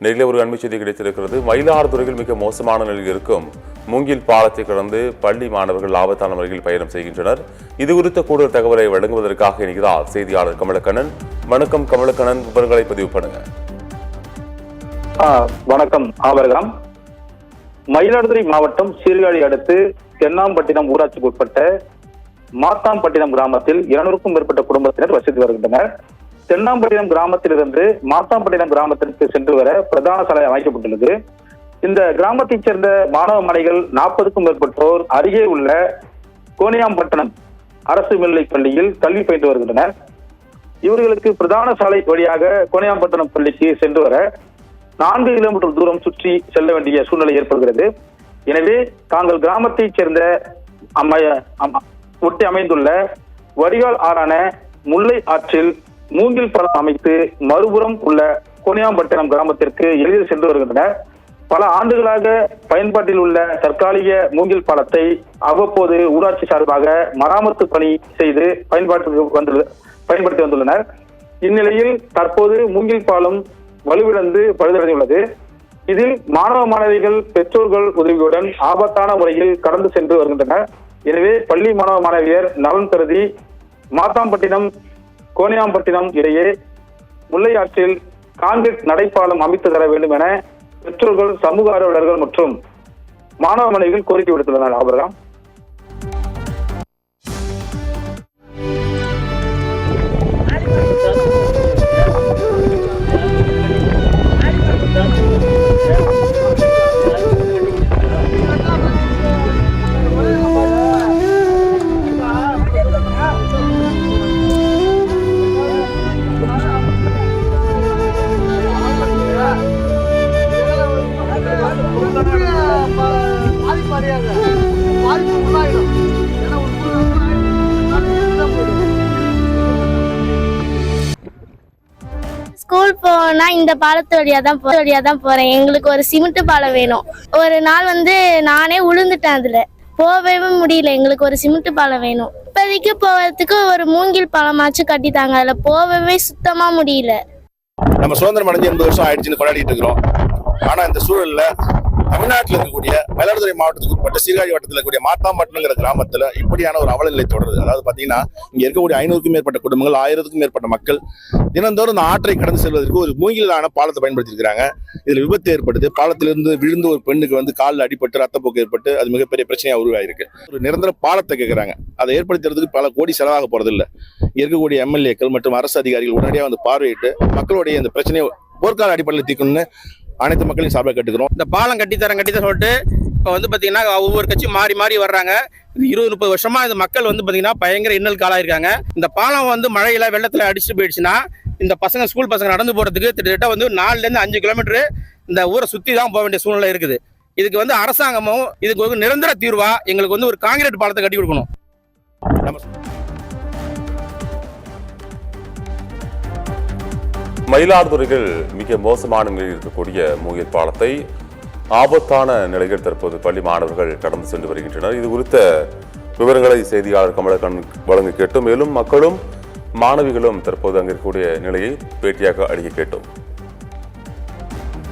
நெல்லை ஒரு அண்மை செய்தி கிடைத்திருக்கிறது. மயிலாடுதுறையில் மிக மோசமான நிலையில் இருக்கும் மூங்கில் பாலத்தை கடந்து பள்ளி மாணவர்கள் ஆபத்தான முறையில் பயணம் செய்கின்றனர். இது குறித்த கூடுதல் தகவலை வழங்குவதற்காக இணைகிறார் செய்தியாளர் கமலக்கண்ணன். வணக்கம் கமலக்கண்ணன், விவரங்களை பதிவு பண்ணுங்க. வணக்கம் ஆபரகம். மயிலாடுதுறை மாவட்டம் சீர்காழி அடுத்து தென்னாம்பட்டினம் ஊராட்சிக்கு உட்பட்ட மாத்தாம்பட்டினம் கிராமத்தில் 200க்கும் மேற்பட்ட குடும்பத்தினர் வசித்து வருகின்றனர். தென்னாம்பட்டினம் கிராமத்திலிருந்து மாத்தாம்பட்டினம் கிராமத்திற்கு சென்று வர பிரதான சாலை அமைக்கப்பட்டுள்ளது. இந்த கிராமத்தைச் சேர்ந்த மாணவ மாணவிகள் 40க்கும் மேற்பட்டோர் அருகே உள்ள கோனியாம்பட்டினம் அரசு மேல்நிலைப் பள்ளியில் கல்வி பயின்று வருகின்றனர். இவர்களுக்கு பிரதான சாலை வழியாக கோனியாம்பட்டினம் பள்ளிக்கு சென்று வர 4 கிலோமீட்டர் தூரம் சுற்றி செல்ல வேண்டிய சூழ்நிலை ஏற்படுகிறது. எனவே தாங்கள் கிராமத்தைச் சேர்ந்த ஒட்டி அமைந்துள்ள வடிகால் ஆறான முல்லை ஆற்றில் மூங்கில் பாலம் அமைத்து மறுபுறம் உள்ள கோனியாம்பட்டினம் கிராமத்திற்கு எளிதில் சென்று வருகின்றனர். பல ஆண்டுகளாக பயன்பாட்டில் உள்ள தற்காலிக மூங்கில் பாலத்தை அவ்வப்போது ஊராட்சி சார்பாக மராமத்து பணி செய்து பயன்படுத்தி வந்துள்ளனர். இந்நிலையில் தற்போது மூங்கில் பாலம் வலுவிழந்து பழுதடைந்துள்ளது. இதில் மாணவ மாணவிகள் பெற்றோர்கள் உதவியுடன் ஆபத்தான முறையில் கடந்து சென்று வருகின்றனர். எனவே பள்ளி மாணவ மாணவியர் நலன் கருதி மாத்தாம்பட்டினம் கோனியாம்பட்டினம் இடையே முல்லை ஆற்றில் கான்கிரீட் நடைபாலம் அமைத்து தர வேண்டும் என பெற்றோர்கள், சமூக ஆர்வலர்கள் மற்றும் மாணவ மாணவிகள் கோரிக்கை விடுத்துள்ளனர். ஆபரகம். ஸ்கூல் போனா இந்த பாலத்து வழியா தான் போறேன். எங்களுக்கு ஒரு சிமெண்ட் பாலம் வேணும். ஒரு நாள் நானே உளுந்துட்டேன், அதுல போகவே முடியல. எங்களுக்கு ஒரு சிமெண்ட் பாலம் வேணும். இப்போதைக்கு போவதுக்கு ஒரு மூங்கில் பாலமாச்சும் கட்டித்தாங்க. அதுல போகவே சுத்தமா முடியல. நம்ம சுதந்திரம் அடைஞ்சு 80 வருஷம் ஆயிடுச்சுன்னு கொண்டாடிட்டு இருக்கிறோம். ஆனா இந்த சூழல்ல தமிழ்நாட்டில் இருக்கக்கூடிய மயிலாடுதுறை மாவட்டத்துக்கு உட்பட்ட சீர்காழி வட்டத்தில் இருக்கக்கூடிய மாத்தாம்பட்டினங்கிற கிராமத்துல இப்படியான ஒரு அவலநிலை தொடருது. அதாவது பாத்தீங்கன்னா இங்க இருக்கக்கூடிய 500க்கும் மேற்பட்ட குடும்பங்கள், 1000க்கும் மேற்பட்ட மக்கள் தினந்தோறும் இந்த ஆற்றை கடந்து செல்வதற்கு ஒரு மூங்கிலான பாலத்தை பயன்படுத்தி இருக்கிறாங்க. இதுல விபத்து ஏற்படுது. பாலத்திலிருந்து விழுந்து ஒரு பெண்ணுக்கு காலில் அடிபட்டு ரத்தப்போக்கு ஏற்பட்டு அது மிகப்பெரிய பிரச்சனையா உருவாயிருக்கு. ஒரு நிரந்தர பாலத்தை கேட்கறாங்க. அதை ஏற்படுத்துறதுக்கு பல கோடி செலவாக போறது இல்லை. இருக்கக்கூடிய எம்எல்ஏக்கள் மற்றும் அரசு அதிகாரிகள் உடனடியாக பார்வையிட்டு மக்களுடைய இந்த பிரச்சனையை போர்க்கால அடிப்படையில் தீர்க்கணும்னு அனைத்து மக்களையும் சார்பாக கேட்டுக்கிறோம். இந்த பாலம் கட்டித்தரம் சொல்லிட்டு இப்போ பாத்தீங்கன்னா ஒவ்வொரு கட்சியும் மாறி மாறி வர்றாங்க. 20-30 வருஷமா இந்த மக்கள் பாத்தீங்கன்னா பயங்கர இன்னல் காலாயிருக்காங்க. இந்த பாலம் மழையில வெள்ளத்துல அடிச்சுட்டு போயிடுச்சுன்னா இந்த ஸ்கூல் பசங்க நடந்து போறதுக்கு கிட்டத்தட்ட 4 to 5 கிலோமீட்டர் இந்த ஊரை சுத்தி தான் போக வேண்டிய சூழ்நிலை இருக்குது. இதுக்கு அரசாங்கமும் இதுக்கு ஒரு நிரந்தர தீர்வா எங்களுக்கு ஒரு காங்கிரீட் பாலத்தை கட்டி கொடுக்கணும். மயிலாடுதுறையில் மிக மோசமான நிலையில் இருக்கக்கூடிய மூங்கில் பாலத்தை ஆபத்தான நிலையில் தற்போது பள்ளி மாணவர்கள் கடந்து சென்று வருகின்றனர். இது குறித்த விவரங்களை செய்தியாளர் கமலக்கண்ணன் வழங்க கேட்டோம். மேலும் மக்களும் மாணவிகளும் தற்போது அங்கிருக்கக்கூடிய நிலையை பேட்டியாக அளிக்க கேட்டோம்.